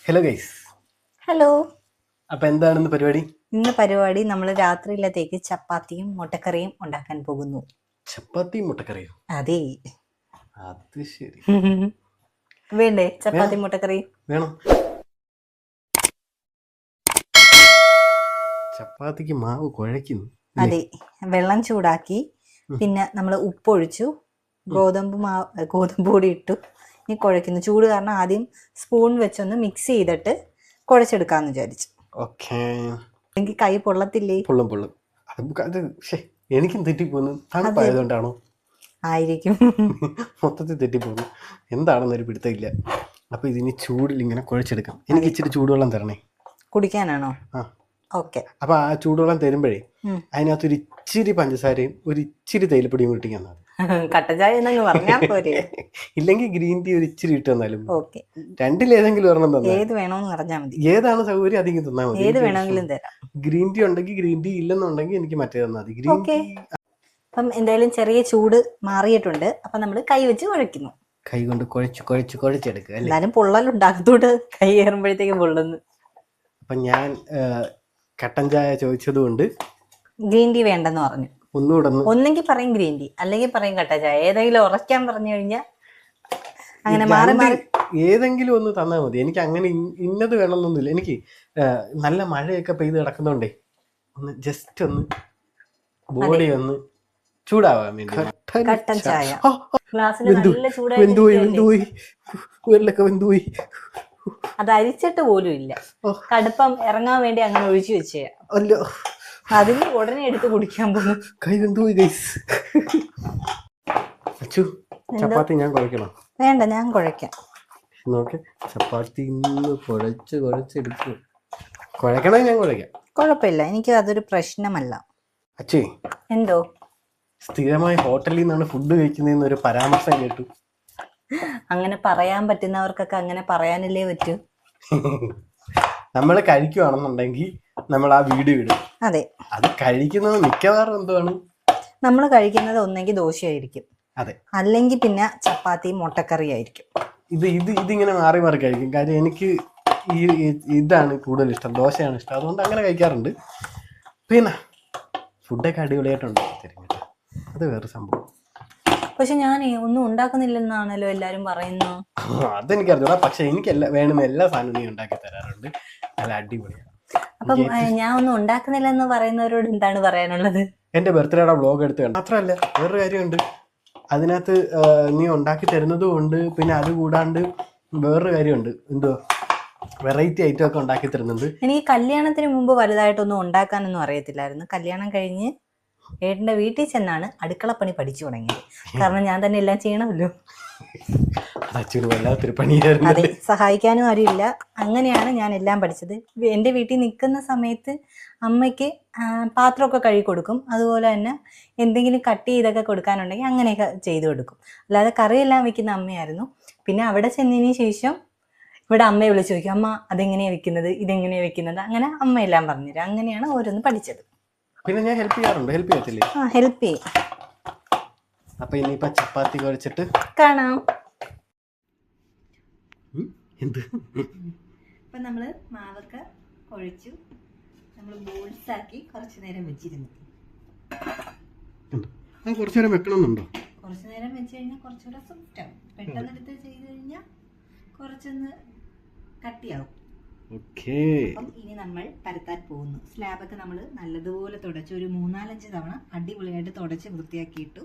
Hello guys. Hello. അപ്പൊ എന്താണ് പരിപാടി? ഇന്ന് പരിപാടി നമ്മൾ രാത്രിയിലത്തേക്ക് ചപ്പാത്തിയും മുട്ടക്കറിയും ഉണ്ടാക്കാൻ പോകുന്നു. ചപ്പാത്തിയും മുട്ടക്കറിയോ? അതെ. അത് ശരി. വേണ്ടേ ചപ്പാത്തി മുട്ടക്കറി? വേണം. ചപ്പാത്തിക്ക് മാവ് കുഴയ്ക്കുന്നു. അതെ, വെള്ളം ചൂടാക്കി പിന്നെ നമ്മൾ ഉപ്പൊഴിച്ചു, ഗോതമ്പ് പൊടി ഇട്ടു, ഇനി കുഴയ്ക്കുന്നു. ചൂട് കാരണം ആദ്യം സ്പൂൺ വെച്ചൊന്ന് മിക്സ് ചെയ്തിട്ട് കുഴച്ചെടുക്കാന്ന് വിചാരിച്ചു. ഓക്കേ. എനിക്ക് കൈ പൊള്ളത്തില്ലേ? പൊള്ളും. അത് എനിക്കും തെറ്റിപ്പോന്നു. തണുപ്പായതുകൊണ്ടാണോ? ആയിരിക്കും. മൊത്തത്തിൽ തെറ്റിപ്പോന്നു. എന്താണെന്നൊരു പിടുത്തമില്ല. അപ്പൊ ഇതിന് ചൂടിൽ ഇങ്ങനെ കുഴച്ചെടുക്കാം. എനിക്ക് ഇച്ചിരി ചൂടുവെള്ളം തരണേ. കുടിക്കാനാണോ? ആ, ഓക്കെ. അപ്പൊ ആ ചൂടുവെള്ളം തരുമ്പോഴേ അതിനകത്ത് ഒരു ഇച്ചിരി പഞ്ചസാരയും ഒരു ഇച്ചിരി തേയിലപ്പൊടിയും ഇട്ടിക്കാൻ മതി. കട്ടചായ എന്നങ്ങ് പറഞ്ഞാൽ പോരെ? ഇല്ലെങ്കിൽ ഗ്രീൻ ടീ ഒരു ഇച്ചിരി ഇട്ട് തന്നാലും. ഓക്കെ. രണ്ടിലേതെങ്കിലും ഒരെണ്ണം തന്നെ. ഏത് വേണോന്ന് പറഞ്ഞാൽ മതി. ഏതാണ് സൗകര്യം അധികം തന്നാൽ മതി. ഏത് വേണമെങ്കിലും തരാം. ഗ്രീൻ ടീ ഉണ്ടെങ്കിൽ ഗ്രീൻ ടീ, ഇല്ലെന്നുണ്ടെങ്കിൽ എനിക്ക് മറ്റേ തന്നാൽ മതി. Green tea. അപ്പം എന്തായാലും ചെറിയ ചൂട് മാറിയിട്ടുണ്ട്. അപ്പൊ നമ്മൾ കൈ വെച്ച് കുഴയ്ക്കുന്നു. കൈ കൊണ്ട് കുഴച്ചെടുക്കുക. എന്നാലും പൊള്ളലുണ്ടാകത്തോട് കൈ കയറുമ്പോഴത്തേക്കും പൊള്ളുന്നു. അപ്പൊ ഞാൻ കട്ടൻ ചായ ചോദിച്ചത് കൊണ്ട് ഗ്രീൻ ടീ വേണ്ടെന്ന് പറഞ്ഞു. ഒന്നുകൂടെ ഒന്നെങ്കിൽ പറയും ഗ്രീൻ ടീ, അല്ലെങ്കിൽ പറയും കട്ടൻ ചായ. ഏതെങ്കിലും ഉറക്കാൻ പറഞ്ഞു കഴിഞ്ഞാൽ അങ്ങനെ മാറി ഏതെങ്കിലും ഒന്ന് തന്നാൽ മതി. എനിക്ക് അങ്ങനെ ഇന്നത് വേണമെന്നൊന്നുമില്ല. എനിക്ക് നല്ല മഴയൊക്കെ പെയ്ത് കിടക്കുന്നോണ്ടേ ഒന്ന് ജസ്റ്റ് ഒന്ന് ബോഡി ഒന്ന് ചൂടാവാൻ വേണ്ടി കട്ടൻ ചായ ഗ്ലാസ്സിൽ നല്ല ചൂടായി. അത് അരിച്ചിട്ട് പോലും ഇല്ല. കടുപ്പം ഇറങ്ങാൻ വേണ്ടി അങ്ങനെ ഒഴിച്ചു വെച്ചേ. അതിന് ഉടനെ എടുത്ത് കുടിക്കാൻ പോകും. കൈ വെന്തുപോയി ഗൈസ്. ചപ്പാത്തി ഞാൻ കുഴക്കണം? വേണ്ട, ഞാൻ കുഴക്കാം. നോക്കെ, ചപ്പാത്തി ഇന്ന് കുഴച്ചെടുക്കും. കുഴക്കണേ ഞാൻ കുഴക്കാം. കുഴപ്പമില്ല, എനിക്ക് അതൊരു പ്രശ്നമല്ല. അച്ഛേ, എന്തോ? സ്ഥിരമായി ഹോട്ടലിൽ നിന്നാണ് ഫുഡ് കഴിക്കുന്നതെന്ന് ഒരു പരാമർശം കേട്ടു. അങ്ങനെ പറയാൻ പറ്റുന്നവർക്കൊക്കെ അങ്ങനെ പറയാനല്ലേ പറ്റൂ. നമ്മൾ കഴിക്കുവാണെന്നുണ്ടെങ്കിൽ നമ്മൾ ആ വീഡിയോ ഇടും. അതെ. അത് കഴിക്കുന്നത് മിക്കവാറും എന്താണ്, നമ്മൾ കഴിക്കുന്നത് ഒന്നെങ്കിൽ ദോശയായിരിക്കും, അതെ, അല്ലെങ്കിൽ പിന്നെ ചപ്പാത്തി മുട്ടക്കറി ആയിരിക്കും. ഇതിങ്ങനെ മാറി മാറി കഴിക്കും. കാര്യം എനിക്ക് ഇതാണ് കൂടുതൽ ഇഷ്ടം, ദോശയാണ് ഇഷ്ടം. അതുകൊണ്ട് അങ്ങനെ കഴിക്കാറുണ്ട്. പിന്നെ ഫുഡൊക്കെ അടിപൊളിയായിട്ടുണ്ട്. അത് വേറെ സംഭവം. പക്ഷെ ഞാൻ ഒന്നും ഉണ്ടാക്കുന്നില്ലെന്നാണല്ലോ എല്ലാരും പറയുന്നു. അതെനിക്കറിഞ്ഞൂടാ. പക്ഷെ എനിക്ക് വേണമെന്ന് എല്ലാ സാധനവും നീ ഉണ്ടാക്കി തരാറുണ്ട്. നല്ല അടിപൊളിയാണ്. അപ്പം ഞാൻ ഒന്നും ഉണ്ടാക്കുന്നില്ലെന്ന് പറയുന്നവരോട് എന്താണ് പറയാനുള്ളത്? എന്റെ ബർത്ത്ഡേയുടെ വ്ലോഗ് എടുത്ത് കണ്ടു. മാത്രമല്ല വേറൊരു കാര്യമുണ്ട്, അതിനകത്ത് നീ ഉണ്ടാക്കി തരുന്നതും ഉണ്ട്. പിന്നെ അത് കൂടാണ്ട് വേറൊരു കാര്യമുണ്ട്, എന്തോ വെറൈറ്റി ഐറ്റം ഒക്കെ ഉണ്ടാക്കി തരുന്നുണ്ട്. എനിക്ക് കല്യാണത്തിന് മുമ്പ് വലുതായിട്ടൊന്നും ഉണ്ടാക്കാനൊന്നും അറിയത്തില്ലായിരുന്നു. കല്യാണം കഴിഞ്ഞ് ഏട്ടന്റെ വീട്ടിൽ ചെന്നാണ് അടുക്കളപ്പണി പഠിച്ചു തുടങ്ങിയത്. കാരണം ഞാൻ തന്നെ എല്ലാം ചെയ്യണമല്ലോ. അതെ, സഹായിക്കാനും ആരുമില്ല. അങ്ങനെയാണ് ഞാൻ എല്ലാം പഠിച്ചത്. എൻ്റെ വീട്ടിൽ നിൽക്കുന്ന സമയത്ത് അമ്മയ്ക്ക് പാത്രമൊക്കെ കഴുകി കൊടുക്കും. അതുപോലെ തന്നെ എന്തെങ്കിലും കട്ട് ചെയ്തൊക്കെ കൊടുക്കാനുണ്ടെങ്കിൽ അങ്ങനെയൊക്കെ ചെയ്തു കൊടുക്കും. അല്ലാതെ കറിയെല്ലാം വെക്കുന്ന അമ്മയായിരുന്നു. പിന്നെ അവിടെ ചെന്നതിന് ശേഷം ഇവിടെ അമ്മയെ വിളിച്ചു ചോദിക്കും, അമ്മ അതെങ്ങനെയാണ് വെക്കുന്നത്, ഇതെങ്ങനെയാണ് വെക്കുന്നത്. അങ്ങനെ അമ്മ എല്ലാം പറഞ്ഞുതരും. അങ്ങനെയാണ് ഓരോന്ന് പഠിച്ചത്. പിന്നെ ഞാൻ ഹെൽപ്പ് ചെയ്യാറുണ്ട്. ഹെൽപ്പ് ചെയ്യത്തില്ലേ? ഹെൽപ്പ് ചെയ്യും. അപ്പൊ ഇനിയിപ്പോ ചപ്പാത്തി കുഴച്ചിട്ട് കാണാം. എന്ത്? ഇപ്പൊ നമ്മള് മാവൊക്കെ കുഴച്ചു, നമ്മള് ബോൾസ് ആക്കി കുറച്ചു നേരം വെച്ചിരുന്നു. കുറച്ചു നേരം വെക്കണമെന്നുണ്ടോ? കുറച്ചു നേരം വെച്ച് കഴിഞ്ഞാൽ കുറച്ചുകൂടെ സോഫ്റ്റ് ആവും. പെട്ടെന്ന് എടുത്ത് ചെയ്ത് കഴിഞ്ഞാൽ കുറച്ചൊന്ന് കട്ടിയാവും. അപ്പം ഇനി നമ്മൾ പരത്താൻ പോകുന്നു. സ്ലാബൊക്കെ നമ്മൾ നല്ലതുപോലെ തുടച്ച് ഒരു 3-4 തവണ അടിപൊളിയായിട്ട് തുടച്ച് വൃത്തിയാക്കിയിട്ടു.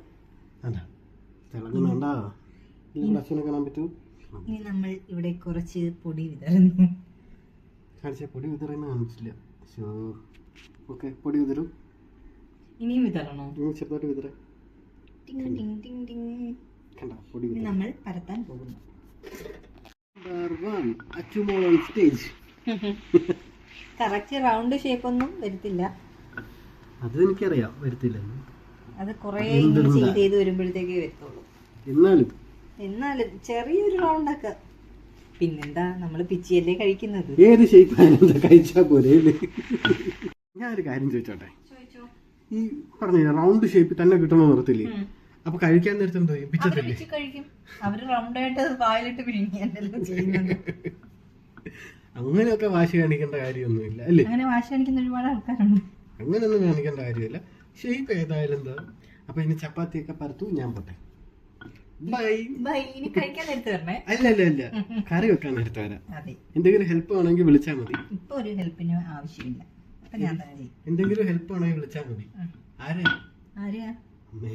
ഇനി നമ്മൾ ഇവിടെ കുറച്ച് പൊടി വിതറുന്നു. ഇനിയും വിതരണോ? ഇനി നമ്മൾ പരത്താൻ പോകുന്നു. കറക്റ്റ് റൗണ്ട് ഷേപ്പ് ഒന്നും വരുത്തില്ല. അത് എനിക്കറിയാം, വരുത്തില്ലെന്ന്. അത് കുറെ ചെയ്ത് വരുമ്പോഴത്തേക്കേ വരുത്തുള്ളൂ. എന്നാലും ചെറിയൊരു റൗണ്ടൊക്കെ. പിന്നെന്താ, നമ്മള് പിച്ചിയല്ലേ കഴിക്കുന്നത്. ഏത് ഷേപ്പ് കഴിച്ചാ പോലെ. ഞാനൊരു കാര്യം ചോദിച്ചോട്ടെ? ഈ പറഞ്ഞ റൗണ്ട് ഷേപ്പ് തന്നെ കിട്ടണോ നിർത്തില്ലേ? അപ്പൊ കഴിക്കാൻ നേരത്തെ എന്തോ കഴിക്കും. അവര് റൗണ്ടായിട്ട് വായിലിട്ട് പിഴിഞ്ഞല്ലോ ചെയ്യുന്നത്. അങ്ങനെയൊക്കെ വാശി കാണിക്കേണ്ട കാര്യമൊന്നുമില്ല അല്ലേ? അങ്ങനെ വാശി കാണിക്കുന്ന ഒരുപാട് ആൾക്കാരുണ്ട്. അങ്ങനെയൊന്നും കാണിക്കേണ്ട കാര്യമില്ല. ഷേപ്പ് ഏതായാലും എന്താ. അപ്പൊ ഇനി ചപ്പാത്തിയൊക്കെ പരത്തു, ഞാൻ പോട്ടെ. ബൈ. ഇനി കഴിക്കാൻ നേരത്തെ വരണേ. അല്ല കറി വെക്കാൻ നേരത്തെ വരാം. അതെ. എന്തെങ്കിലും ഹെൽപ്പ് വേണമെങ്കിൽ വിളിച്ചാൽ മതി. ഇപ്പൊ ഒരു ഹെൽപ്പിന് ആവശ്യമില്ല. എന്തെങ്കിലും ഹെൽപ്പ് വേണമെങ്കിൽ വിളിച്ചാൽ മതി. ആരെയാ? അമ്മേ.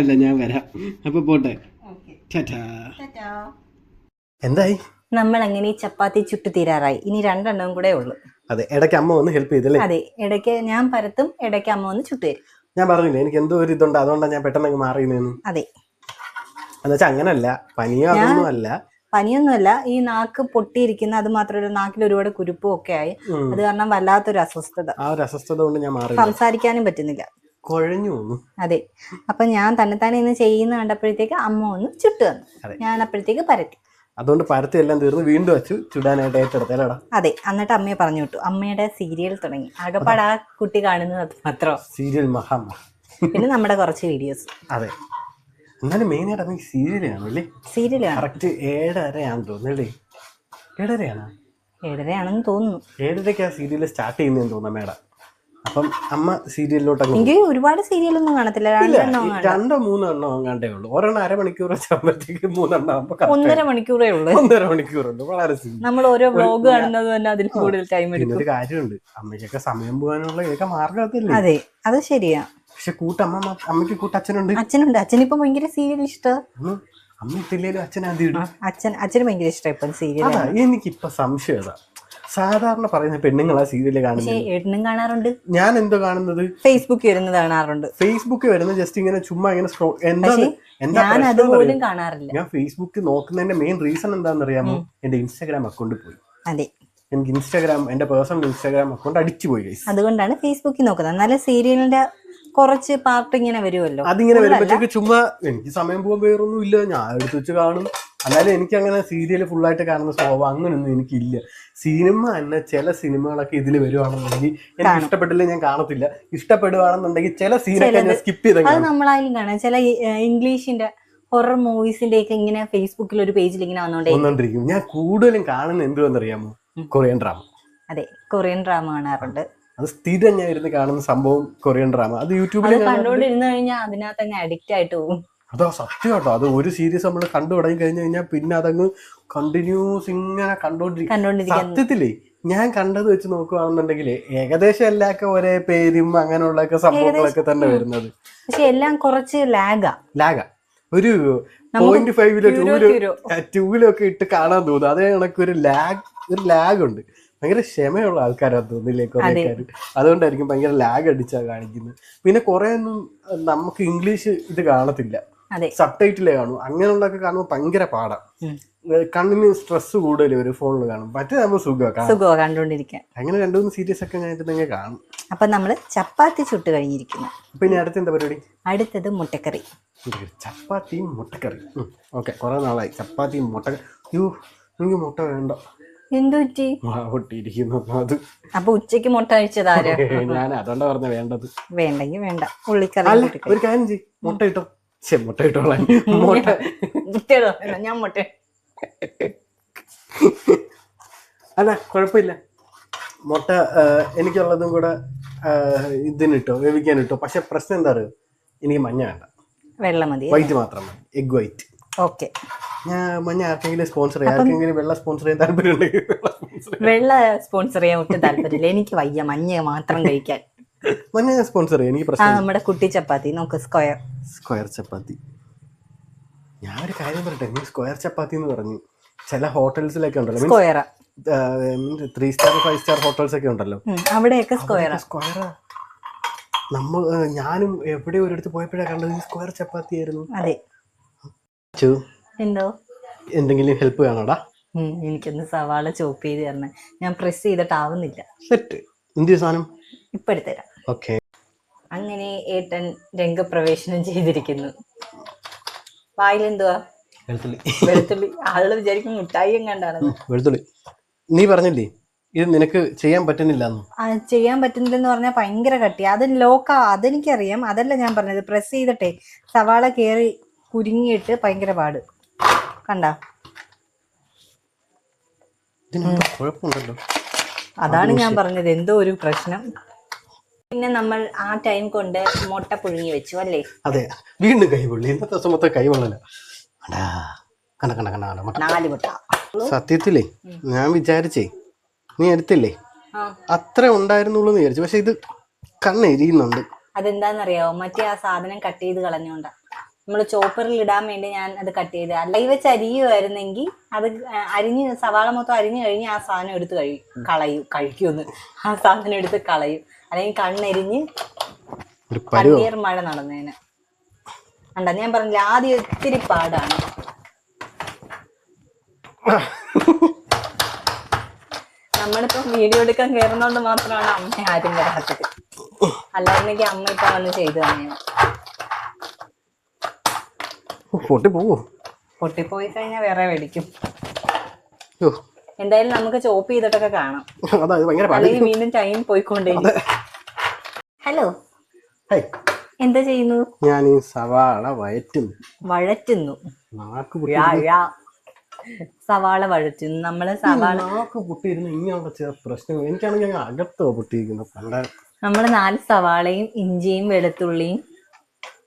അല്ല, ഞാൻ വരാം. അപ്പൊ പോട്ടെ. എന്തായി? നമ്മൾ അങ്ങനെ ചപ്പാത്തി ചുട്ടു തീരാറായി. ഇനി 2 എണ്ണവും കൂടെ ഉള്ളു. അതെ, ഇടയ്ക്ക് അമ്മ വന്ന് ഹെൽപ്പ് ചെയ്തല്ലേ? അതെ, ഇടയ്ക്ക് ഞാൻ പരത്തും, ഇടയ്ക്ക് അമ്മ വന്ന് ചുട്ടു തരും. ഞാൻ പറഞ്ഞില്ലേ എനിക്ക് എന്തോ ഒരു ഇതുണ്ട്, അതുകൊണ്ടാണ് ഞാൻ പെട്ടെന്ന് മാറിയെന്ന്. അതെ, എന്നുവെച്ചാൽ അങ്ങനല്ല, പനിയോ അതൊന്നും അല്ല. പനിയൊന്നുമല്ല, ഈ നാക്ക് പൊട്ടിയിരിക്കുന്ന, അത് മാത്രമല്ല നാക്കിൽ ഒരുപാട് കുരുപ്പും ഒക്കെ ആയി. അത് കാരണം വല്ലാത്തൊരു അസ്വസ്ഥത. ആ ഒരു അസ്വസ്ഥത കൊണ്ട് ഞാൻ മാറി, സംസാരിക്കാനും പറ്റുന്നില്ല, കുഴഞ്ഞു വന്നു. അതെ, അപ്പൊ ഞാൻ തന്നെത്താനെ ഇന്ന് ചെയ്യുന്ന കണ്ടപ്പോഴത്തേക്ക് അമ്മ ഒന്ന് ചുട്ടു തന്നു. ഞാൻ അപ്പോഴത്തേക്ക് പരത്തി. അതുകൊണ്ട് പരത്തി എല്ലാം തീർന്ന് വീണ്ടും വെച്ചു ചുടാനായിട്ട് ഏറ്റെടുത്തേടാ. അതെ, എന്നിട്ട് അമ്മയെ പറഞ്ഞു വിട്ടു. അമ്മയുടെ സീരിയൽ തുടങ്ങി. ആകപ്പാട് ആ കുട്ടി കാണുന്നത് മാത്രം സീരിയൽ മഹാമ, പിന്നെ നമ്മുടെ കുറച്ച് വീഡിയോസ്. അതെ, എന്നാലും മെയിനായിട്ട് അമ്മ സീരിയൽ കാണുമല്ലേ? സീരിയൽ കറക്റ്റ് 7:30 തോന്നുന്നല്ലേ? 7:30 7:30 തോന്നുന്നു. 7:30 സീരിയൽ സ്റ്റാർട്ട് ചെയ്യുന്നതെന്ന് തോന്നുന്നു മേഡം. അപ്പം അമ്മ സീരിയലിലോട്ട് എനിക്ക് ഒരുപാട് സീരിയലൊന്നും കാണത്തില്ല, 2 2-3 എണ്ണം അങ്ങാണ്ടേ ഉള്ളൂ. ഒരെണ്ണം അരമണിക്കൂർ വെച്ചാകുമ്പോഴത്തേക്ക് 3 എണ്ണം ആകുമ്പോൾ 1.5 മണിക്കൂറേ ഉള്ളൂ. 1.5 മണിക്കൂറുണ്ട്. വളരെ നമ്മൾ ഓരോ വ്ലോഗ് കാണുന്നത് തന്നെ അതിൽ കൂടുതൽ ടൈം എടുക്കും. ഒരു കാര്യമുണ്ട്, അമ്മയ്ക്കൊക്കെ സമയം പോകാനുള്ള ഏക മാർഗത്തില്ലേ? അതെ, അത് ശരിയാ. പക്ഷെ അമ്മയ്ക്ക് കൂട്ടച്ഛനുണ്ട്. അച്ഛനിപ്പോ ഭയങ്കര സീരിയൽ ഇഷ്ടം. അമ്മ ഇട്ടില്ലേലും അച്ഛൻ ആദ്യം ഇടും. അച്ഛന് ഭയങ്കര ഇഷ്ടം ഇപ്പം സീരിയൽ. എനിക്കിപ്പൊ സംശയം ഏതാ, സാധാരണ പറയുന്ന പെണ്ണുങ്ങളാ സീരിയല് കാണുന്നത്. ഏട്ടനും കാണാറുണ്ട്. ഞാൻ എന്തോ കാണുന്നത് ഫേസ്ബുക്കിൽ വരുന്നത് കാണാറുണ്ട്. ഫേസ്ബുക്കിൽ വരുന്ന ജസ്റ്റ് ഇങ്ങനെ ചുമ്മാ ഇങ്ങനെ ഞാൻ അതുപോലും കാണാറില്ല. ഞാൻ ഫേസ്ബുക്ക് നോക്കുന്നതിന്റെ മെയിൻ റീസൺ എന്താണെന്ന് അറിയാമോ? എന്റെ ഇൻസ്റ്റാഗ്രാം അക്കൗണ്ട് പോയി. അതെ, എനിക്ക് എന്റെ പേഴ്സണൽ ഇൻസ്റ്റാഗ്രാം അക്കൗണ്ട് അടിച്ചു പോയി. അതുകൊണ്ടാണ് ഫേസ്ബുക്കിൽ നോക്കുന്നത്. എന്നാലും സീരിയലിന്റെ കുറച്ച് പാർട്ട് ഇങ്ങനെ വരുമല്ലോ, അതിങ്ങനെ വരുമ്പോഴത്തേക്ക് ചുമ്മാ എനിക്ക് സമയം പോകാൻ വേറൊന്നും ഇല്ല, ഞാൻ എടുത്ത് വെച്ച് കാണും. എന്നാലും എനിക്ക് അങ്ങനെ സീരിയൽ ഫുള്ളായിട്ട് കാണുന്ന സ്വഭാവം അങ്ങനൊന്നും എനിക്കില്ല. സിനിമ തന്നെ ചില സിനിമകളൊക്കെ ഇതിൽ വരുവാണെന്നുണ്ടെങ്കിൽ എനിക്ക് ഇഷ്ടപ്പെട്ടില്ല, ഞാൻ കാണത്തില്ല. ഇഷ്ടപ്പെടുവാണെന്നുണ്ടെങ്കിൽ ചില സീനൊക്കെ ഞാൻ സ്കിപ്പ് ചെയ്ത്. അത് നമ്മളായാലും കാണാം. ചില ഇംഗ്ലീഷിന്റെ ഹൊറർ മൂവീസിന്റെ ഒക്കെ ഇങ്ങനെ ഫേസ്ബുക്കിൽ ഒരു പേജിൽ ഇങ്ങനെ വന്നോണ്ടിരിക്കും. ഞാൻ കൂടുതലും കാണുന്ന എന്തുവെന്നറിയാമോ? Korean drama. അതെ, കൊറിയൻ ഡ്രാമ കാണാറുണ്ട്. അത് സ്ഥിരം ഞാൻ ഇരുന്ന് കാണുന്ന സംഭവം കൊറിയൻ ഡ്രാമ. അത് യൂട്യൂബിൽ കണ്ടോണ്ടിരുന്നു കഴിഞ്ഞാൽ അതിനകത്ത് തന്നെ അഡിക്റ്റ് ആയിട്ട് പോകും. അതോ സത്യം കേട്ടോ, അത് ഒരു സീരീസ് നമ്മൾ കണ്ടു തുടങ്ങി കഴിഞ്ഞു കഴിഞ്ഞാൽ പിന്നെ അതങ്ങ് കണ്ടിന്യൂസ് ഇങ്ങനെ കണ്ടോണ്ടിരിക്കും. സത്യത്തിലേ ഞാൻ കണ്ടത് വെച്ച് നോക്കുകയാണെന്നുണ്ടെങ്കിൽ ഏകദേശം എല്ലാക്കെ ഒരേ പേരും അങ്ങനെയുള്ളൊക്കെ സംഭവങ്ങളൊക്കെ തന്നെ വരുന്നത്. പക്ഷെ എല്ലാം കുറച്ച് ലാഗാ. ഒരു 0.5-ലോ 2-ലോ ഒക്കെ ഇട്ട് കാണാൻ തോന്നുന്നു. അതേ കണക്ക് ഒരു ലാഗ് ഉണ്ട്. ഭയങ്കര ക്ഷമയുള്ള ആൾക്കാരാ തോന്നില്ലേ കുറെ ആൾക്കാർ. അതുകൊണ്ടായിരിക്കും ഭയങ്കര ലാഗ് അടിച്ചാ കാണിക്കുന്നത്. പിന്നെ കുറെ ഒന്നും നമുക്ക് ഇംഗ്ലീഷ് ഇത് കാണത്തില്ല, സബ് ടൈറ്റിലേ കാണും. അങ്ങനെയുള്ളതൊക്കെ കാണുമ്പോൾ ഭയങ്കര പാടാ, കണ്ണിന് സ്ട്രെസ് കൂടുതൽ ഒരു ഫോണിൽ കാണും. മറ്റേ നമ്മൾ സുഖമാണ് കണ്ടോണ്ടിരിക്കാൻ. അങ്ങനെ 2-3 സീരീസ് ഒക്കെ ഞാൻ നിങ്ങൾ കാണും. അപ്പൊ നമ്മള് ചപ്പാത്തി ചുട്ട് കഴിഞ്ഞിരിക്കുന്നു. അപ്പൊ ഇനി അടുത്ത എന്താ പരിപാടി? അടുത്തത് മുട്ടക്കറി. ചപ്പാത്തിയും മുട്ടക്കറി. ഓക്കെ, കുറെ നാളായി ചപ്പാത്തിയും മുട്ടക്കറി. എനിക്ക് മുട്ട വേണ്ട. എന്തു പറ്റി? അത് അപ്പൊ ഉച്ചക്ക് മുട്ട കഴിച്ചതാരോ? ഞാൻ അതുകൊണ്ടാ പറഞ്ഞ വേണ്ടത്. വേണ്ടെങ്കിൽ വേണ്ട, ഉള്ളിക്കറി. ഒരു കാര്യം ചെയ്യ്, മുട്ട ഇട്ടോ. മുട്ട ഇട്ടോളാം. ഞാൻ മുട്ട അല്ല കുഴപ്പമില്ല. മുട്ട എനിക്കുള്ളതും കൂടെ ഇതിനിട്ടോ, വേവിക്കാനിട്ടോ. പക്ഷെ പ്രശ്നം എന്താ പറയുക, എനിക്ക് മഞ്ഞ വേണ്ട, വെള്ള മതി, വൈറ്റ് മാത്രം മതി. Egg white. ഓക്കെ, ഞാൻ മഞ്ഞ ആർക്കെങ്കിലും സ്പോൺസർ ചെയ്യാം, ആർക്കെങ്കിലും വെള്ള സ്പോൺസർ ചെയ്യാൻ താല്പര്യം ഉണ്ടെങ്കിൽ വെള്ള സ്പോൺസർ ചെയ്യാൻ ഒട്ടും താല്പര്യമില്ല. എനിക്ക് വയ്യ മഞ്ഞ മാത്രം കഴിക്കാൻ. മഞ്ഞ ഞാൻ സ്പോൺസർ ചെയ്യാം, എനിക്ക് പ്രശ്നം. നമ്മുടെ കുട്ടി ചപ്പാത്തി നോക്ക്, സ്ക്വയർ ചപ്പാത്തി. ഞാൻ ഒരു കാര്യം പറയട്ടെ, നീ സ്ക്വയർ ചപ്പാത്തി എന്ന് പറഞ്ഞു ചില ഹോട്ടൽസിലൊക്കെ ഉണ്ടല്ലോ, 3 സ്റ്റാർ 5 സ്റ്റാർ ഹോട്ടൽസ് ഒക്കെ ഉണ്ടല്ലോ, അവിടെയൊക്കെ സ്ക്വയറാ. ഞാനും എവിടെ ഒരിടത്ത് പോയപ്പോഴാണ് കണ്ടത് സ്ക്വയർ ചപ്പാത്തി ആയിരുന്നു. അതെ. എന്തോ എന്തെങ്കിലും ഹെൽപ്പ് വേണോടാ? എനിക്കൊന്ന് സവാള ചോപ്പ് ചെയ്ത് തരണം, ഞാൻ പ്രസ് ചെയ്തിട്ടാവുന്നില്ല. സെറ്റ്. എന്ത് സാധനം? ഇപ്പൊ എടുത്തുതരാം. ഓക്കെ. അങ്ങനെ ഏട്ടൻ രംഗപ്രവേശനം ചെയ്തിരിക്കുന്നു. വായിലെന്തുവാ? വെളുത്തുള്ളി. ആളുകൾ വിചാരിക്കും മുട്ടായി എങ്ങാണ്ടാണ്. വെളുത്തുള്ളി. നീ പറഞ്ഞില്ലേ ഇത് നിനക്ക് ചെയ്യാൻ പറ്റുന്നില്ല? ചെയ്യാൻ പറ്റുന്നില്ലെന്ന് പറഞ്ഞാൽ ഭയങ്കര കട്ടി, അത് അതെനിക്കറിയാം. അതല്ല ഞാൻ പറഞ്ഞത്, പ്രസ് ചെയ്തിട്ടേ സവാള കേറി കുരുങ്ങിയിട്ട് ഭയങ്കര പാട്. കണ്ട ഇതിനെന്താ കുഴപ്പമുണ്ടല്ലോ. അതാണ് ഞാൻ പറഞ്ഞത്, എന്തോ ഒരു പ്രശ്നം. പിന്നെ നമ്മൾ ആ ടൈം കൊണ്ട് മുട്ട പുഴുങ്ങി വെച്ചു അല്ലേ? അതെ, വീണ്ടും കൈ പൊള്ളി. ഇന്നത്തെ ദിവസം മൊത്തം കൈ പൊള്ളല. കണ്ട കണ്ട കണ്ട കണ്ട മുട്ട. 4 മുട്ട. സത്യത്തിലേ ഞാൻ വിചാരിച്ചേ നീ എടുത്തില്ലേ ആ, അത്ര ഉണ്ടായിരുന്നുള്ളൂ എന്ന് വിചാരിച്ചു. പക്ഷെ ഇത് കണ്ണെരിയുന്നുണ്ട്. അതെന്താന്നറിയാവോ? മറ്റേ ആ സാധനം കട്ട് ചെയ്ത് കളഞ്ഞോണ്ടാ. നമ്മൾ ചോപ്പറിൽ ഇടാൻ വേണ്ടി ഞാൻ അത് കട്ട് ചെയ്ത്, കൈ വെച്ച് അരിയുമായിരുന്നെങ്കിൽ അത് അരിഞ്ഞ് സവാള മൊത്തം അരിഞ്ഞു കഴിഞ്ഞ് ആ സാധനം എടുത്ത് കഴിക്കുമെന്ന് ആ സാധനം എടുത്ത് കളയും. അല്ലെങ്കിൽ കണ്ണെരിഞ്ഞ് ഒരു പരുവം. കണ്ണീർ മഴ നടന്നേനെ. കണ്ട, ഞാൻ പറഞ്ഞില്ല ആദ്യം ഒത്തിരി പാടാണ്. നമ്മളിപ്പം വീഡിയോ എടുക്കാൻ കയറുന്നോണ്ട് മാത്രമാണ് അമ്മ ആരും വരാത്തത്. അല്ലായിരുന്നെങ്കിൽ അമ്മ ഇപ്പൊ വന്ന് ചെയ്തു തന്നെ. പൊട്ടി പോവോ? പൊട്ടിപ്പോയി കഴിഞ്ഞാൽ വേറെ മേടിക്കും. യ്യോ. എന്തായാലും നമുക്ക് ചോപ്പ് ചെയ്തിട്ടൊക്കെ കാണാം. അതാ ഇത് ഭയങ്കര പാട്. അല്ലെങ്കിൽ വീണ്ടും ടൈം പോയിക്കൊണ്ടേ. ഹലോ, ഹേയ്, എന്താ ചെയ്യുന്നു? ഞാൻ ഈ സവാള വഴറ്റുന്നു. നാക്ക് സവാള വഴറ്റുന്നു. നമ്മള് സവാള നാക്ക് പൊട്ടിയിരുന്ന ഇങ്ങനെയുള്ള ചില പ്രശ്നങ്ങൾ എനിക്കാണെങ്കിൽ അങ്ങ് അകത്തോ പൊട്ടിയിരിക്കുന്നത്. പണ്ട നമ്മൾ 4 സവാളയും ഇഞ്ചിയും വെളുത്തുള്ളിയും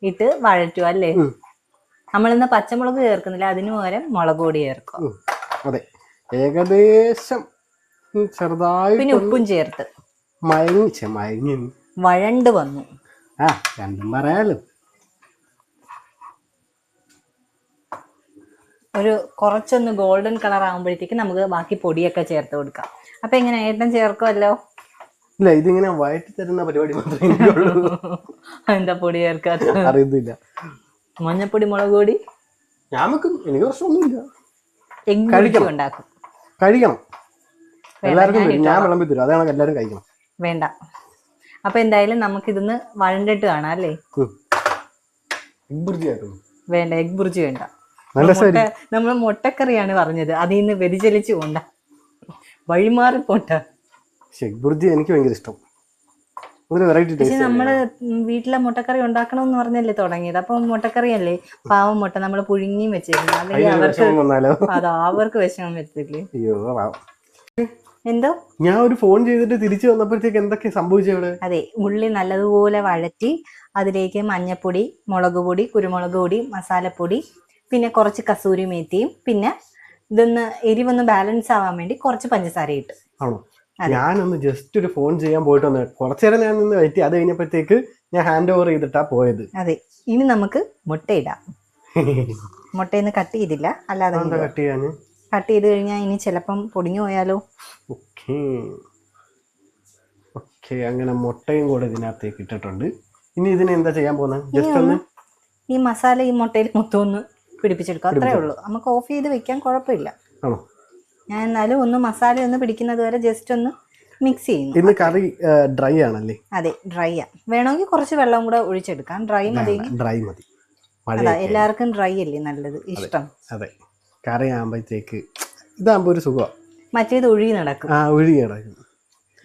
ഇട്ട് വഴറ്റുക അല്ലേ? നമ്മളിന്ന് പച്ചമുളക് ചേർക്കുന്നില്ല, അതിനു പകരം മുളക് പൊടി ചേർക്കും. അതെ, ഏകദേശം ചെറുതായി പിന്നെ ഉപ്പും ചേർത്ത് മയങ്ങി വഴണ്ട് വന്നു. ആ, രണ്ടും പറയാലോ. ഒരു കുറച്ചൊന്ന് ഗോൾഡൻ കളർ ആകുമ്പോഴത്തേക്ക് നമുക്ക് ബാക്കി പൊടിയൊക്കെ ചേർത്ത് കൊടുക്കാം. അപ്പൊ എങ്ങനെ ഏട്ടൻ ചേർക്കുമല്ലോ? ഇല്ല, ഇതിങ്ങനെ വയറ്റി തരുന്ന പരിപാടി മാത്രമേ ഉള്ളൂ. എന്താ പൊടി ചേർക്കാത്ത? അറിയുന്നില്ല. മഞ്ഞപ്പൊടി, മുളക് പൊടി ഞാൻ വെക്കും, എനിക്ക് പ്രശ്നമൊന്നുമില്ല. എഗ് ഉണ്ടാക്കും. കഴിക്കണം, എല്ലാവർക്കും ഞാൻ വിളമ്പി തരും. അതാണ് എല്ലാവരും കഴിക്കണം. വേണ്ട. അപ്പൊ എന്തായാലും നമുക്കിതൊന്ന് വഴണ്ടിട്ട് കാണാം അല്ലേ? വേണ്ട, എഗ് ബുർജി വേണ്ട. നമ്മൾ മുട്ടക്കറിയാണ് പറഞ്ഞത്, അതിൽ നിന്ന് വ്യതിചലിച്ചു പോണ്ട, വഴിമാറി പോണ്ട. എഗ് ബുർജി എനിക്ക് ഭയങ്കര ഇഷ്ടം. പക്ഷെ നമ്മള് വീട്ടിലെ മുട്ടക്കറി ഉണ്ടാക്കണമെന്ന് പറഞ്ഞല്ലേ തുടങ്ങിയത്. അപ്പൊ മുട്ടക്കറി അല്ലേ, പാവം മുട്ട നമ്മൾ പുഴുങ്ങിയും വെച്ചിരുന്നു. അല്ലെങ്കിൽ അവർക്ക് വിഷമം വരത്തില്ലേ? എന്തോ ഞാൻ ഒരു ഫോൺ ചെയ്തിട്ട് തിരിച്ചു വന്നപ്പോഴത്തേക്ക് എന്തൊക്കെ സംഭവിച്ചവിടെ? അതെ, ഉള്ളി നല്ലതുപോലെ വഴറ്റി അതിലേക്ക് മഞ്ഞപ്പൊടി, മുളക് പൊടി, കുരുമുളക് പൊടി, മസാലപ്പൊടി, പിന്നെ കുറച്ച് കസൂരി മേത്തിയും, പിന്നെ ഇതൊന്ന് എരിവൊന്ന് ബാലൻസ് ആവാൻ വേണ്ടി കുറച്ച് പഞ്ചസാര ഇട്ട്. ആണോ? ഞാനൊന്ന് ജസ്റ്റ് ഒരു ഫോൺ ചെയ്യാൻ പോയിട്ട് വന്നു. കുറച്ചേരം ഞാൻ നിന്ന് വെയിറ്റ്. അത് കഴിഞ്ഞപ്പോഴത്തേക്ക് ഞാൻ ഹാൻഡ് ഓവർ ചെയ്തിട്ടാ പോയത്. അതെ, ഇനി നമുക്ക് മുട്ടയിടാം. മുട്ടയൊന്ന് കട്ട് ചെയ്തില്ല, അല്ലാതെ കട്ട് ചെയ്യാന്. കട്ട് ചെയ്ത് കഴിഞ്ഞാൽ ഇനി ചിലപ്പം പൊടിഞ്ഞു പോയാലോ? ഓക്കെ, അങ്ങനെ മുട്ടയും കൂടെ ഇതിനകത്തേക്ക് ഇട്ടിട്ടുണ്ട്. ഇനി ഇതിനെ എന്താ ചെയ്യാൻ പോകുന്നത്? ജസ്റ്റ് ഒന്ന് ഈ മസാല ഈ മുട്ടയിൽ മൊത്തം ഒന്ന് പിടിപ്പിച്ചെടുക്കാം, അത്രേ ഉള്ളൂ. നമുക്ക് ഓഫ് ചെയ്ത് വെക്കാൻ കുഴപ്പമില്ല. ആണോ? ഞാൻ എന്നാലും ഒന്ന് മസാല ഒന്ന് പിടിക്കുന്നത് വരെ ജസ്റ്റ് ഒന്ന് മിക്സ് ചെയ്യുന്നു. ഇന്ന് കറി ഡ്രൈ ആണല്ലേ? അതെ, ഡ്രൈ ആ. വേണമെങ്കിൽ കുറച്ച് വെള്ളം കൂടെ ഒഴിച്ചെടുക്കാം. ഡ്രൈ മതി. അതാ, എല്ലാവർക്കും ഡ്രൈ അല്ലേ നല്ലത്, ഇഷ്ടം. അതെ, കറി ആകുമ്പോഴത്തേക്ക് ഇതാകുമ്പോ ഒരു സുഖം. മറ്റേത് ഒഴുകി നടക്കും.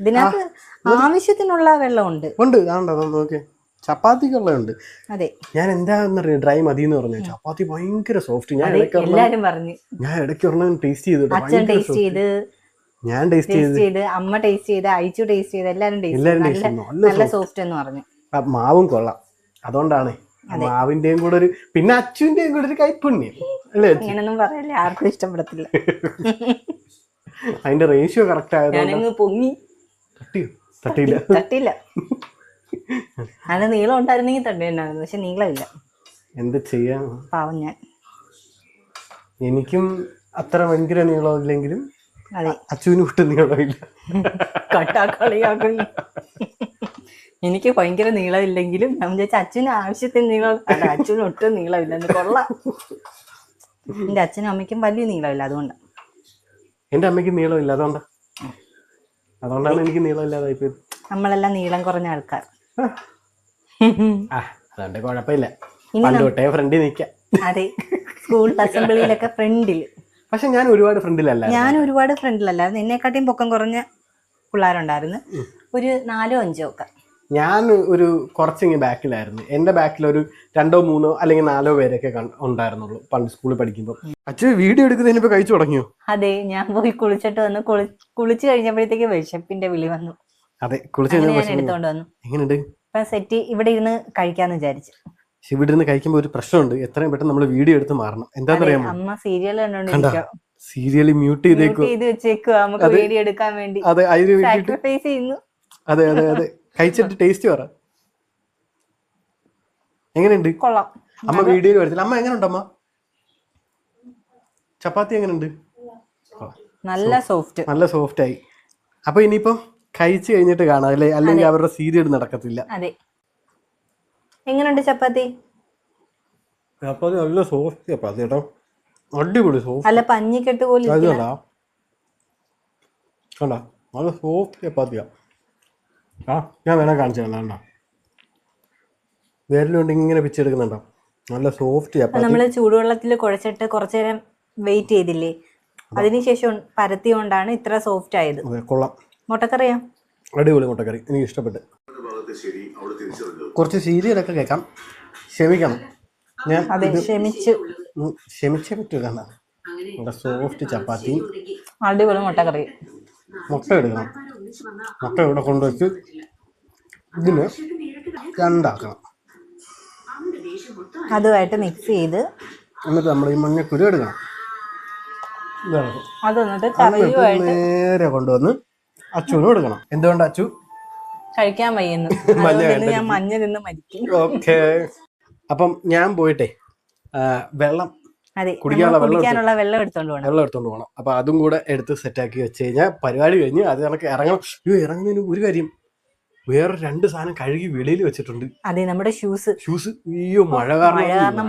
ഇതിനകത്ത് ആവശ്യത്തിനുള്ള വെള്ളമുണ്ട്. നോക്കിയേ, ചപ്പാത്തിക്കുള്ളുണ്ട്. അതെ, ഞാൻ എന്താന്നറിയാം ഡ്രൈ മതി എന്ന് പറഞ്ഞു. ചപ്പാത്തി ഭയങ്കര സോഫ്റ്റ്. എല്ലാരും പറഞ്ഞു. ഞാൻ ഇടയ്ക്ക് ഒരെണ്ണം ടേസ്റ്റ് ചെയ്തിട്ട്, അച്ഛൻ ടേസ്റ്റ് ചെയ്ത്, ഞാൻ ടേസ്റ്റ് ചെയ്ത്, അമ്മ ടേസ്റ്റ് ചെയ്ത്, അയച്ചു ടേസ്റ്റ് ചെയ്ത്, എല്ലാരും ടേസ്റ്റ് നല്ല സോഫ്റ്റ് എന്ന് പറഞ്ഞു. മാവും കൊള്ളാം. അതുകൊണ്ടാണ് മാവിന്റെയും കൂടെ ഒരു, പിന്നെ അച്ഛന്റെയും കൂടെ ഒരു കൈപ്പുണ്യം അല്ലേ? ഇങ്ങനൊന്നും പറയല്ലേ, ആർക്കും ഇഷ്ടപ്പെടത്തില്ല. അതിന്റെ റേഷ്യോ കറക്റ്റ് ആയത്. ഞാനങ്ങ് പൊങ്ങി. തട്ടിയില്ല. അതിന് നീളം ഉണ്ടായിരുന്നെങ്കിൽ തട്ടേണ്ടായിരുന്നു, പക്ഷെ നീളമില്ല. എന്ത് ചെയ്യാ, പാവം ഞാൻ. എനിക്കും അത്ര ഭയങ്കര നീളമില്ലെങ്കിലും അച്ഛനും ഒട്ടും നീളമില്ല. കളിയാക്കുന്നു. എനിക്ക് ഭയങ്കര നീളമില്ലെങ്കിലും ഞാൻ വിചാരിച്ച അച്ഛന് ആവശ്യത്തിന് നീളം. അച്ഛനും ഒട്ടും നീളമില്ലെന്ന്. കൊള്ളാം. എന്റെ അച്ഛനും അമ്മയ്ക്കും വലിയ നീളമില്ല, അതുകൊണ്ടാണ്. എന്റെ അമ്മയ്ക്ക് നീളമില്ല, അതുകൊണ്ടാണ് എനിക്ക് നീളമില്ലാതായി പോയത്. നമ്മളെല്ലാം നീളം കുറഞ്ഞ ആൾക്കാർ. അതുകൊണ്ട് കുഴപ്പമില്ല, പണ്ടോട്ടേ ഫ്രണ്ടിൽ നിൽക്കാം. അതെ, സ്കൂൾ അസംബ്ലിയിലൊക്കെ ഫ്രണ്ടില്. പക്ഷെ ഞാൻ ഒരുപാട് ഫ്രണ്ടിലല്ലായിരുന്നു. എന്നെക്കാട്ടിയും പൊക്കം കുറഞ്ഞ പിള്ളേരുണ്ടായിരുന്നു, ഒരു 4-5 ഒക്കെ. ഞാൻ ഒരു കുറച്ചിങ്ങനെ ബാക്കിലായിരുന്നു. എൻ്റെ ബാക്കിൽ ഒരു 2 3 അല്ലെങ്കിൽ 4 പേരൊക്കെ ഉണ്ടായിരുന്നുള്ളൂ പണ്ട് സ്കൂളിൽ പഠിക്കുമ്പോൾ. അച്ഛൻ വീഡിയോ എടുക്കുന്നതിന് ഇപ്പൊ കഴിച്ചു തുടങ്ങിയോ? അതെ, ഞാൻ പോയി കുളിച്ചിട്ട് വന്നു. കുളിച്ചു കഴിഞ്ഞപ്പോഴത്തേക്ക് വിശപ്പിന്റെ വിളി വന്നു. അതെ, കുളിച്ച് ഞാൻ എടുത്തോണ്ട് വന്നു. എങ്ങനെയുണ്ട് ഇപ്പൊ സെറ്റ് ഇവിടെ ഇരുന്ന് കഴിക്കാന്ന് വിചാരിച്ചു. ഇവിടെ ഇരുന്ന് കഴിക്കുമ്പോൾ ഒരു പ്രശ്നമുണ്ട്, എത്രയും പെട്ടെന്ന് നമ്മൾ വീഡിയോ എടുത്ത് മാറണം. എന്താണെന്നറിയാമോ? അമ്മ സീരിയൽ കണ്ടോണ്ടിരിക്കുക, സീരിയൽ മ്യൂട്ട് ചെയ്ത് നമുക്ക് വീഡിയോ എടുക്കാൻ വേണ്ടി. അതെ, സാക്രിഫൈസ് ചെയ്യുന്നു. അതെ അതെ അതെ. കഴിച്ചിട്ട് ടേസ്റ്റ് പറ, എങ്ങനെയുണ്ട്? കൊള്ളാം. അമ്മ വീഡിയോയിൽ വരത്തില്ല. അമ്മ എങ്ങനെയുണ്ട് അമ്മ? ചപ്പാത്തി എങ്ങനെയുണ്ട്? നല്ല സോഫ്റ്റ്, നല്ല സോഫ്റ്റ് ആയി. അപ്പൊ ഇനിയിപ്പം കഴിച്ചു കഴിഞ്ഞിട്ട് കാണാം അല്ലേ, അല്ലെങ്കിൽ അവരുടെ സീരിയൽ നടക്കത്തില്ല. അതെ, എങ്ങനെയുണ്ട് ചപ്പാത്തി? ചപ്പാത്തി നല്ല സോഫ്റ്റ് ചപ്പാത്തി കേട്ടോ, അടിപൊളി സോഫ്റ്റ്. അല്ല പഞ്ഞിക്കെട്ട് പോലെ കണ്ടാ, നല്ല സോഫ്റ്റ് ചപ്പാത്തിയാ. ഞാൻ വേണേ കാണിച്ചു തരാം. വേരിലുണ്ട് ഇങ്ങനെ പിച്ചെടുക്കുന്നുണ്ടോ, നല്ല സോഫ്റ്റ് ചപ്പാത്തി. നമ്മള് ചൂടുവെള്ളത്തിൽ കുഴച്ചിട്ട് കുറച്ചു നേരം വെയിറ്റ് ചെയ്തില്ലേ, അതിനുശേഷം പരത്തിയോണ്ടാണ് ഇത്ര സോഫ്റ്റ് ആയത്. കൊള്ളാം. മുട്ടക്കറിയാ? അടിപൊളി മുട്ടക്കറി, എനിക്ക് ഇഷ്ടപ്പെട്ടു. കുറച്ച് സീരിയലൊക്കെ കേൾക്കാം, ക്ഷമിക്കണം. ഞാൻ ക്ഷമിച്ചേ പറ്റൂല. നല്ല സോഫ്റ്റ് ചപ്പാത്തി, അടിപൊളി മുട്ടക്കറി. മുട്ട എടുക്കണം, മുട്ട ഇവിടെ കൊണ്ടുവച്ച് ഇതിന് രണ്ടാക്കണം, അതുമായിട്ട് മിക്സ് ചെയ്ത് എന്നിട്ട് നമ്മൾ ഈ മഞ്ഞക്കുരു എടുക്കണം. നേരെ കൊണ്ടുവന്ന് അച്ചുവിനും എടുക്കണം. എന്തുകൊണ്ട് അച്ചു കഴിക്കാൻ വയ്യുന്നു, ഞാൻ മഞ്ഞ നിന്ന് മരിക്കും. ഓക്കെ, അപ്പം ഞാൻ പോയിട്ടെ വെള്ളം കുടിക്കാനുള്ള വെള്ളം എടുത്തോണ്ട് പോകണം. അപ്പൊ അതും കൂടെ എടുത്ത് സെറ്റാക്കി വെച്ച് കഴിഞ്ഞാൽ പരിപാടി കഴിഞ്ഞ് അത് കണക്ക് ഇറങ്ങണം. ഇറങ്ങുന്നതിന് ഒരു കാര്യം, വേറെ 2 സാധനം കഴുകി വെളിയിൽ വെച്ചിട്ടുണ്ട്. അതെ, നമ്മുടെ ഷൂസ്. അയ്യോ, മഴ കാരണം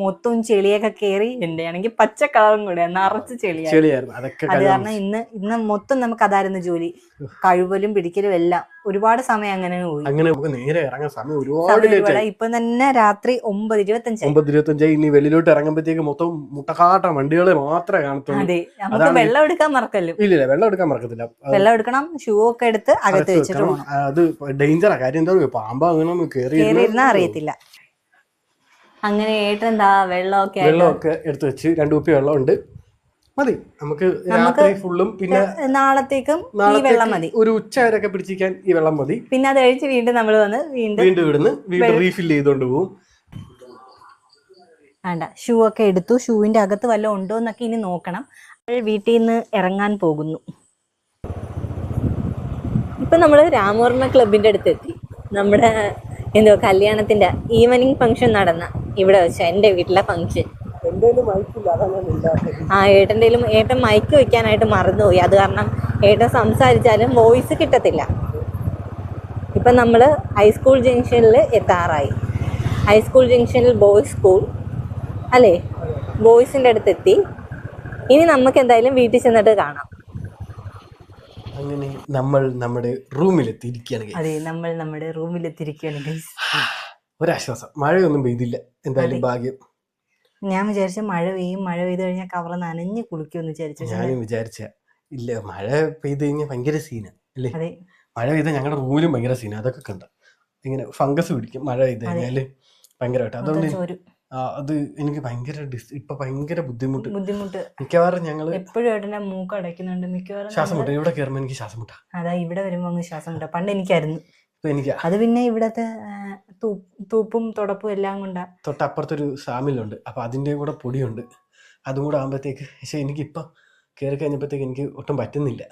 മൊത്തം ചെളിയൊക്കെ കേറി. എന്റെ ആണെങ്കിൽ പച്ച കളറും കൂടെ നിറച്ച് ചെളിയായിരുന്നു. അത് കാരണം ഇന്ന് മൊത്തം നമുക്ക് അതായിരുന്നു ജോലി, കഴുകലും പിടിക്കലും എല്ലാം. ഒരുപാട് സമയം അങ്ങനെ പോയി. അങ്ങനെ നേരെ ഇറങ്ങാൻ സമയം ഒരുപാട്. ഇപ്പൊ തന്നെ രാത്രി 9:25. ഇനി വെളിയിലോട്ട് ഇറങ്ങുമ്പോഴത്തേക്ക് മൊത്തം മുട്ടക്കാട്ട വണ്ടികളെ മാത്രമേ കാണത്തുള്ളൂ. അതെ, നമുക്ക് വെള്ളം എടുക്കാൻ മറക്കല്ലോ. ഇല്ല, വെള്ളം എടുക്കാൻ മറക്കത്തില്ല. വെള്ളം എടുക്കണം, ഷൂ ഒക്കെ എടുത്ത് അകത്ത് വെച്ചിട്ട് പോകണം. അത് ഡേഞ്ചറാ. കാര്യം എന്താ, പാമ്പ് അങ്ങനെ കേറിയിരുന്നാ അറിയത്തില്ല. അങ്ങനെ ഏട്ടെന്താ വെള്ളമൊക്കെ എടുത്ത് വെച്ച് 2 കുപ്പി വെള്ളം ഉണ്ട്, മതി നമുക്ക് രാത്രി ഫുള്ളും. പിന്നെ നാളത്തേക്കും ഈ വെള്ളം മതി, ഒരു ഉച്ച വരെയൊക്കെ പിടിച്ചിരിക്കാൻ ഈ വെള്ളം മതി. പിന്നെ അത് കഴിച്ച് വീണ്ടും നമ്മൾ വന്ന് വീണ്ടും റീഫിൽ ചെയ്തോണ്ട് പോകും. വേണ്ട, ഷൂ ഒക്കെ എടുത്തു. ഷൂവിന്റെ അകത്ത് വല്ലതും ഉണ്ടോ എന്നൊക്കെ ഇനി നോക്കണം. വീട്ടിൽ നിന്ന് ഇറങ്ങാൻ പോകുന്നു. ഇപ്പൊ നമ്മള് രാമവർമ്മ ക്ലബിന്റെ അടുത്ത് എത്തി. നമ്മുടെ കല്യാണത്തിന്റെ ഈവനിങ് ഫംഗ്ഷൻ നടന്ന ഇവിടെ വെച്ച എന്റെ വീട്ടിലെ ഫംഗ്ഷൻ. ഏട്ടൻ മൈക്ക് വെക്കാനായിട്ട് മറന്നുപോയി. അത് കാരണം ഏട്ടൻ സംസാരിച്ചാലും വോയിസ് കിട്ടത്തില്ല. ഇപ്പം നമ്മൾ ഹൈസ്കൂൾ ജംഗ്ഷനിൽ എത്താറായി. ഹൈസ്കൂൾ ജംഗ്ഷനിൽ ബോയ്സ് സ്കൂൾ അല്ലേ, ബോയ്സിൻ്റെ അടുത്ത് എത്തി. ഇനി നമുക്ക് എന്തായാലും വീട്ടിൽ ചെന്നിട്ട് കാണാം. അങ്ങനെ നമ്മൾ നമ്മുടെ റൂമിലെത്തിയിരിക്കുകയാണ്. അതെ, നമ്മൾ നമ്മുടെ റൂമിലെത്തിയിരിക്കുകയാണ്. ഒരാശ്വാസം, മഴയൊന്നും പെയ്തില്ല, എന്തായാലും ഭാഗ്യം. ഞാൻ വിചാരിച്ച മഴ പെയ്ത് കഴിഞ്ഞാൽ കവർ നനഞ്ഞ് കുളിക്കുമെന്ന് വിചാരിച്ചു. ഞാനും വിചാരിച്ച ഇല്ല, മഴ പെയ്ത് കഴിഞ്ഞാൽ ഭയങ്കര സീന അല്ലേ. മഴ പെയ്താൽ ഞങ്ങളുടെ റൂമിലും ഭയങ്കര സീന. അതൊക്കെ കണ്ട ഇങ്ങനെ ഫംഗസ് പിടിക്കും മഴ പെയ്ത് കഴിഞ്ഞാല് ഭയങ്കരമായിട്ട്. അതുകൊണ്ട് അത് എനിക്ക് ഇപ്പൊ ഭയങ്കര ബുദ്ധിമുട്ട്. മിക്കവാറും ഞങ്ങള് എപ്പോഴും മൂക്ക് അടയ്ക്കുന്നുണ്ട്. മിക്കവാറും ശ്വാസം മുട്ട. ഇവിടെ കയറുമ്പോ എനിക്ക് ശ്വാസം മുട്ട. അതാ, ഇവിടെ വരുമ്പോ അങ്ങ് ശ്വാസം മുട്ട. പണ്ട് എനിക്കായിരുന്നു. എനിക്ക് അത് പിന്നെ ഇവിടത്തെ തൂപ്പും തുടപ്പും എല്ലാം കൊണ്ടാ. തൊട്ടപ്പുറത്തൊരു സാമിലുണ്ട്, അപ്പൊ അതിന്റെ കൂടെ പൊടിയുണ്ട്. അതും കൂടെ ആകുമ്പോഴത്തേക്ക്, പക്ഷെ എനിക്കിപ്പൊ കയറി കഴിഞ്ഞപ്പോഴത്തേക്ക് എനിക്ക് ഒട്ടും പറ്റുന്നില്ല.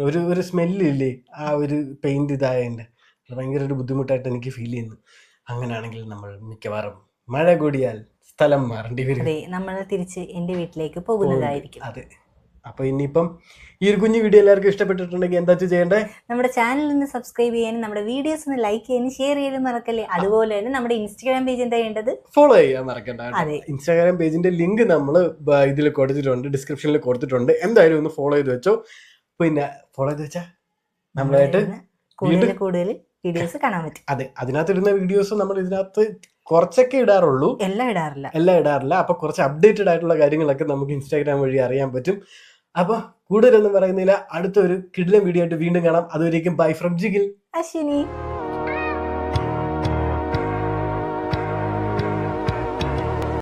ഒരു സ്മെല്ലില്ലേ, ആ ഒരു പെയിന്റ് ഇതായതിന്റെ ഭയങ്കര ഒരു ബുദ്ധിമുട്ടായിട്ട് എനിക്ക് ഫീൽ ചെയ്യുന്നു. അങ്ങനെയാണെങ്കിൽ നമ്മൾ മിക്കവാറും മഴ കൂടിയാൽ സ്ഥലം മാറേണ്ടി വരും. നമ്മൾ തിരിച്ച് എന്റെ വീട്ടിലേക്ക് പോകുന്നതായിരിക്കും. അതെ. അപ്പൊ ഇനിയിപ്പം ഈ ഒരു കുഞ്ഞു വീഡിയോ എല്ലാവർക്കും ഇഷ്ടപ്പെട്ടിട്ടുണ്ടെങ്കിൽ എന്താ ചെയ്യേണ്ടത്? നമ്മുടെ ചാനൽ ഒന്ന് സബ്സ്ക്രൈബ് ചെയ്യാനും നമ്മുടെ വീഡിയോസ് ഒന്ന് ലൈക്ക് ചെയ്യാനും ഷെയർ ചെയ്യാനും മറക്കല്ലേ. അതുപോലെ തന്നെ നമ്മുടെ ഇൻസ്റ്റാഗ്രാം പേജ് എന്താ ചെയ്യേണ്ടത്? ഫോളോ ചെയ്യാൻ മറക്കണ്ട. ഇൻസ്റ്റാഗ്രാം പേജിന്റെ ലിങ്ക് നമ്മൾ ഇതിൽ കൊടുത്തിട്ടുണ്ട്, ഡിസ്ക്രിപ്ഷനിൽ കൊടുത്തിട്ടുണ്ട്. എന്തായാലും ഒന്ന് ഫോളോ ചെയ്ത് വെച്ചോ. പിന്നെ ഫോളോ ചെയ്ത് വെച്ചാൽ നമ്മളായിട്ട് കൂടുതൽ വീഡിയോസ് കാണാൻ പറ്റും. അതെ, അതിനകത്ത് ഇടുന്ന വീഡിയോസ് നമ്മൾ ഇതിനകത്ത് കുറച്ചൊക്കെ ഇടാറുള്ളൂ, എല്ലാം ഇടാറില്ല. അപ്പൊ കുറച്ച് അപ്ഡേറ്റഡ് ആയിട്ടുള്ള കാര്യങ്ങളൊക്കെ നമുക്ക് ഇൻസ്റ്റാഗ്രാം വഴി അറിയാൻ പറ്റും. അപ്പൊ കൂടുതലൊന്നും പറയുന്നില്ല, അടുത്തൊരു കിടിലൻ വീഡിയോ ആയിട്ട് വീണ്ടും കാണാം. അതുവരേക്കും ബൈ ഫ്രം ജിഗിൽ. അശ്വിനി.